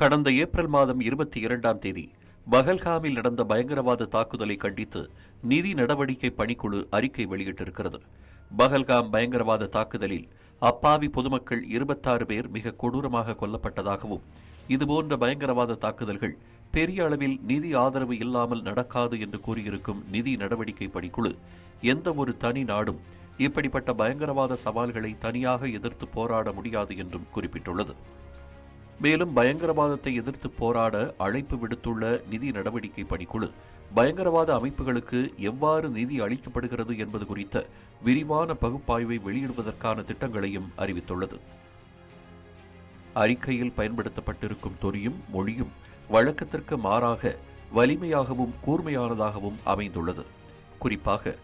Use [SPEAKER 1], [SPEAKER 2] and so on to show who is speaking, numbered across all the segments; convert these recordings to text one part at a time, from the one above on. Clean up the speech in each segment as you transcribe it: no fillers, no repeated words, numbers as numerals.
[SPEAKER 1] கடந்த ஏப்ரல் மாதம் 22ஆம் தேதி பஹல்காமில் நடந்த பயங்கரவாத தாக்குதலை கண்டித்து நிதி நடவடிக்கை பணிக்குழு அறிக்கை வெளியிட்டிருக்கிறது. பஹல்காம் பயங்கரவாத தாக்குதலில் அப்பாவி பொதுமக்கள் 26 பேர் மிக கொடூரமாக கொல்லப்பட்டதாகவும், இதுபோன்ற பயங்கரவாத தாக்குதல்கள் பெரிய அளவில் நிதி ஆதரவு இல்லாமல் நடக்காது என்று கூறியிருக்கும் நிதி நடவடிக்கை பணிக்குழு, எந்த ஒரு தனி நாடும் இப்படிப்பட்ட பயங்கரவாத சவால்களை தனியாக எதிர்த்து போராட முடியாது என்றும் குறிப்பிட்டுள்ளது. மேலும் பயங்கரவாதத்தை எதிர்த்து போராட அழைப்பு விடுத்துள்ள நிதி நடவடிக்கை பணிக்குழு பயங்கரவாத அமைப்புகளுக்கு எவ்வாறு நிதி அளிக்கப்படுகிறது என்பது குறித்த விரிவான பகுப்பாய்வை வெளியிடுவதற்கான திட்டங்களையும் அறிவித்துள்ளது. அறிக்கையில் பயன்படுத்தப்பட்டிருக்கும் தொனியும் மொழியும் வழக்கத்திற்கு மாறாக வலிமையாகவும் கூர்மையானதாகவும் அமைந்துள்ளது. குறிப்பாக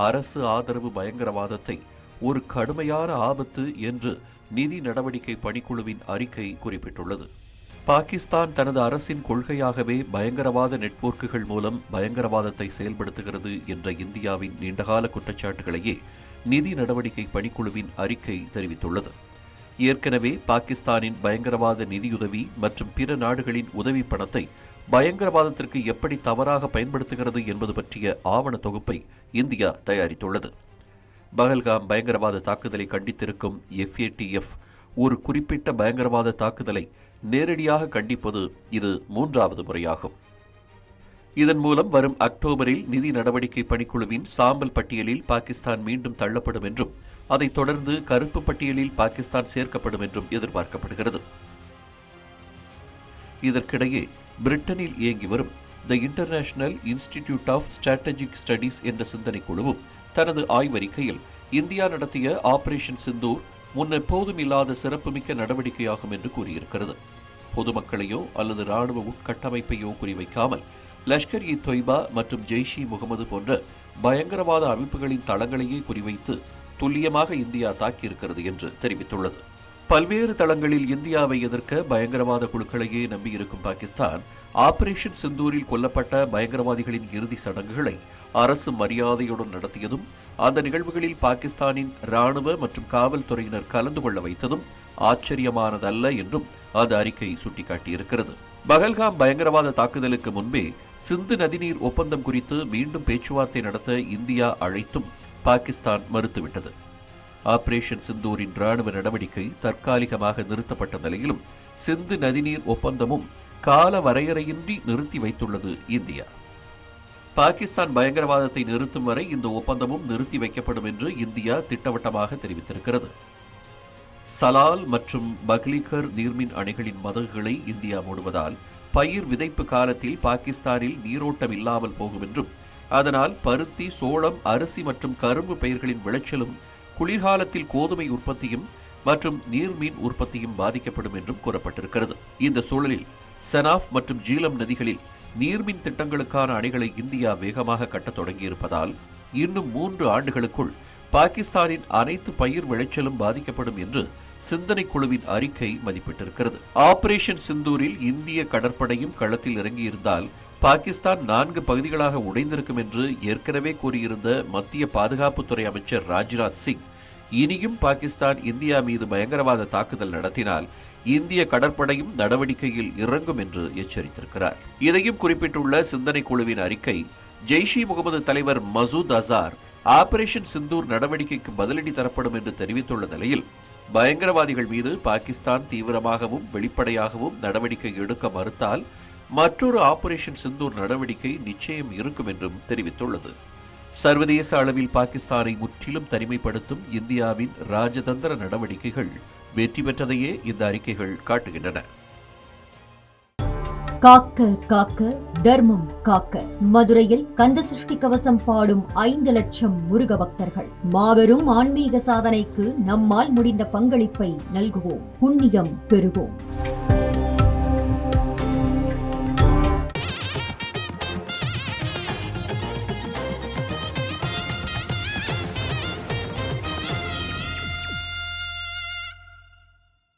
[SPEAKER 1] அரசு ஆதரவு பயங்கரவாதத்தை ஒரு கடுமையான ஆபத்து என்று நிதி நடவடிக்கை பணிக்குழுவின் அறிக்கை குறிப்பிட்டுள்ளது. பாகிஸ்தான் தனது அரசின் கொள்கையாகவே பயங்கரவாத நெட்வொர்க்குகள் மூலம் பயங்கரவாதத்தை செயல்படுத்துகிறது என்ற இந்தியாவின் நீண்டகால குற்றச்சாட்டுகளையே நிதி நடவடிக்கை பணிக்குழுவின் அறிக்கை தெரிவித்துள்ளது. ஏற்கனவே பாகிஸ்தானின் பயங்கரவாத நிதியுதவி மற்றும் பிற நாடுகளின் உதவி பணத்தை பயங்கரவாதத்திற்கு எப்படி தவறாக பயன்படுத்துகிறது என்பது பற்றிய ஆவண தொகுப்பை இந்தியா தயாரித்துள்ளது. பஹல்காம் பயங்கரவாத தாக்குதலை கண்டித்திருக்கும் FATF ஒரு குறிப்பிட்ட பயங்கரவாத தாக்குதலை நேரடியாக கண்டிப்பது இது 3வது முறையாகும். இதன் மூலம் வரும் அக்டோபரில் நிதி நடவடிக்கை பணிக்குழுவின் சாம்பல் பட்டியலில் பாகிஸ்தான் மீண்டும் தள்ளப்படும் என்றும், அதைத் தொடர்ந்து கருப்பு பட்டியலில் பாகிஸ்தான் சேர்க்கப்படும் என்றும் எதிர்பார்க்கப்படுகிறது. இதற்கிடையே பிரிட்டனில் இயங்கி வரும் the International Institute of Strategic Studies என்ற சிந்தனை குழுவும் தனது ஆய்வறிக்கையில் இந்தியா நடத்திய ஆபரேஷன் சிந்தூர் முன்னெப்போதும் இல்லாத சிறப்புமிக்க நடவடிக்கையாகும் என்று கூறியிருக்கிறது. பொதுமக்களையோ அல்லது ராணுவ உட்கட்டமைப்பையோ குறிவைக்காமல் லஷ்கர்-இ-தொய்பா மற்றும் ஜெய்ஷ்-இ-முகமது போன்ற பயங்கரவாத அமைப்புகளின் தளங்களையே குறிவைத்து துல்லியமாக இந்தியா தாக்கியிருக்கிறது என்று தெரிவித்துள்ளது. பல்வேறு தளங்களில் இந்தியாவை எதிர்க்க பயங்கரவாத குழுக்களையே நம்பியிருக்கும் பாகிஸ்தான் ஆபரேஷன் சிந்தூரில் கொல்லப்பட்ட பயங்கரவாதிகளின் இறுதி சடங்குகளை அரசு மரியாதையுடன் நடத்தியதும், அந்த நிகழ்வுகளில் பாகிஸ்தானின் ராணுவ மற்றும் காவல்துறையினர் கலந்து கொள்ள வைத்ததும் ஆச்சரியமானதல்ல என்றும் அந்த அறிக்கை சுட்டிக்காட்டியிருக்கிறது. பஹல்காம் பயங்கரவாத தாக்குதலுக்கு முன்பே சிந்து நதிநீர் ஒப்பந்தம் குறித்து மீண்டும் பேச்சுவார்த்தை நடத்த இந்தியா அழைத்தும் பாகிஸ்தான் மறுத்துவிட்டது. ஆபரேஷன் சிந்தூரின் ராணுவ நடவடிக்கை தற்காலிகமாக நிறுத்தப்பட்ட நிலையிலும் சிந்து நதிநீர் ஒப்பந்தமும் கால வரையறையின்றி நிறுத்தி வைத்துள்ளது இந்தியா. பாகிஸ்தான் பயங்கரவாதத்தை நிறுத்தும் வரை இந்த ஒப்பந்தமும் நிறுத்தி வைக்கப்படும் என்று இந்தியா திட்டவட்டமாக தெரிவித்திருக்கிறது. சலால் மற்றும் பக்லிகர் நீர்மின் அணைகளின் மதகுகளை இந்தியா மூடுவதால் பயிர் விதைப்பு காலத்தில் பாகிஸ்தானில் நீரோட்டம் இல்லாமல் போகும் என்றும், அதனால் பருத்தி, சோளம், அரிசி மற்றும் கரும்பு பயிர்களின் விளைச்சலும், குளிர்காலத்தில் கோதுமை உற்பத்தியும் மற்றும் நீர்மீன் உற்பத்தியும் பாதிக்கப்படும் என்றும் கூறப்பட்டிருக்கிறது. இந்த சூழலில் செனாப் மற்றும் ஜீலம் நதிகளில் நீர்மின் திட்டங்களுக்கான அணைகளை இந்தியா வேகமாக கட்டத் தொடங்கியிருப்பதால் இன்னும் 3 ஆண்டுகளுக்குள் பாகிஸ்தானின் அனைத்து பயிர் விளைச்சலும் பாதிக்கப்படும் என்று சிந்தனை குழுவின் அறிக்கை மதிப்பிட்டிருக்கிறது. ஆபரேஷன் சிந்தூரில் இந்திய கடற்படையும் களத்தில் இறங்கியிருந்தால் பாகிஸ்தான் 4 பகுதிகளாக உடைந்திருக்கும் என்று ஏற்கனவே கூறியிருந்த மத்திய பாதுகாப்புத்துறை அமைச்சர் ராஜ்நாத் சிங், இனியும் பாகிஸ்தான் இந்தியா மீது பயங்கரவாத தாக்குதல் நடத்தினால் இந்திய கடற்படையும் நடவடிக்கையில் இறங்கும் என்று எச்சரித்திருக்கிறார். இதையும் குறிப்பிட்டுள்ள சிந்தனை குழுவின் அறிக்கை, ஜெய்ஷ்-இ-முகமது தலைவர் மசூத் அசார் ஆபரேஷன் சிந்தூர் நடவடிக்கைக்கு பதிலடி தரப்படும் என்று தெரிவித்துள்ள நிலையில், பயங்கரவாதிகள் மீது பாகிஸ்தான் தீவிரமாகவும் வெளிப்படையாகவும் நடவடிக்கை எடுக்க மறுத்தால் மற்றொரு ஆபரேஷன் சிந்தூர் நடவடிக்கை நிச்சயம் இருக்கும் என்றும் தெரிவித்துள்ளது. சர்வதேச அளவில் பாகிஸ்தானை முற்றிலும் தனிமைப்படுத்தும் இந்தியாவின் ராஜதந்திர நடவடிக்கைகள் வெற்றி பெற்றதையே இந்த அறிக்கைகள் காட்டுகின்றன.
[SPEAKER 2] காக்க காக்க தர்மம் காக்க. மதுரையில் கந்தசஷ்டி கவசம் பாடும் 5 லட்சம் முருக பக்தர்கள். மாபெரும் ஆன்மீக சாதனைக்கு நம்மால் முடிந்த பங்களிப்பை நல்குவோம், புண்ணியம் பெறுவோம்.